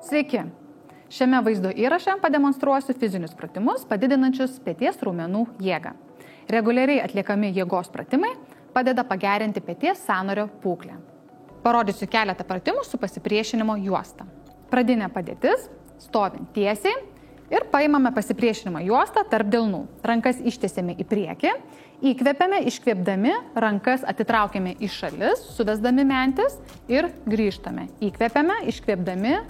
Sveiki! Šiame vaizdo įraše pademonstruosiu fizinius pratimus, padidinančius peties raumenų jėgą. Reguliariai atliekami jėgos pratimai padeda pagerinti peties sąnario būklę. Parodysiu keletą pratimų su pasipriešinimo juosta. Pradinė padėtis – stovint tiesiai ir paimame pasipriešinimo juostą tarp delnų. Rankas ištiesiame į priekį, įkvepiame, iškvėpdami, rankas atitraukiame į šalis, suvesdami mentis ir grįžtame. Įkvepiame, iškvėpdami,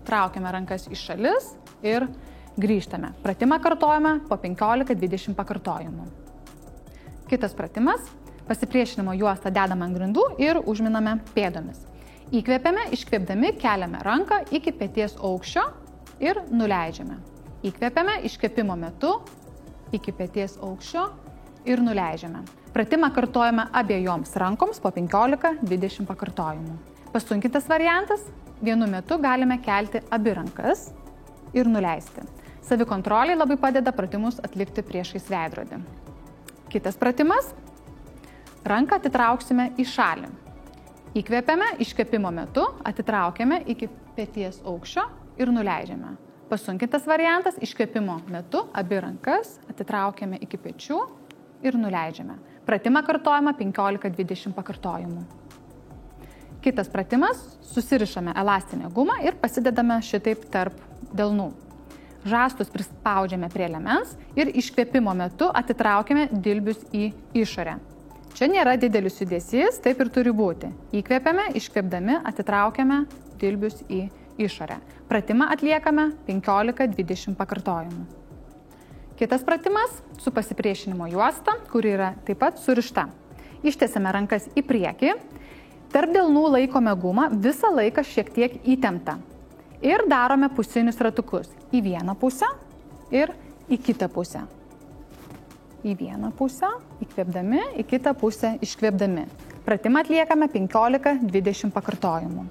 traukiame rankas į šalis ir grįžtame. Pratimą kartojame po 15-20 pakartojimų. Kitas pratimas – pasipriešinimo juostą dedame ant grindų ir užminame pėdomis. Įkvepiame, iškvėpdami, keliame ranką iki peties aukščio ir nuleidžiame. Įkvepiame iškvėpimo metu iki peties aukščio ir nuleidžiame. Pratimą kartojame abiejoms rankoms po 15-20 pakartojimų. Pasunkintas variantas – vienu metu galime kelti abi rankas ir nuleisti. Savikontroliai labai padeda pratimus atlikti priešais veidrodį. Kitas pratimas – ranką atitrauksime į šalį. Įkvepiame, iškvėpimo metu atitraukiame iki peties aukščio ir nuleidžiame. Pasunkintas variantas – iškvėpimo metu abi rankas atitraukiame iki pečių ir nuleidžiame. Pratimą kartojame 15-20 pakartojimų. Kitas pratimas – susirišame elastinę gumą ir pasidedame šitaip tarp delnų. Žastus prispaudžiame prie liemens ir iškvėpimo metu atitraukiame dilbius į išorę. Čia nėra didelis judesys, taip ir turi būti. Įkvepiame, iškvėpdami, atitraukiame dilbius į išorę. Pratimą atliekame 15-20 pakartojimų. Kitas pratimas su pasipriešinimo juosta, kuri yra taip pat surišta. Ištiesiame rankas į priekį, tarp delnų laikome gumą, visą laiką šiek tiek įtemptą. Ir darome pusinius ratukus į vieną pusę ir į kitą pusę. Į vieną pusę, įkvėpdami, į kitą pusę iškvėpdami. Pratimą atliekame 15-20 pakartojimų.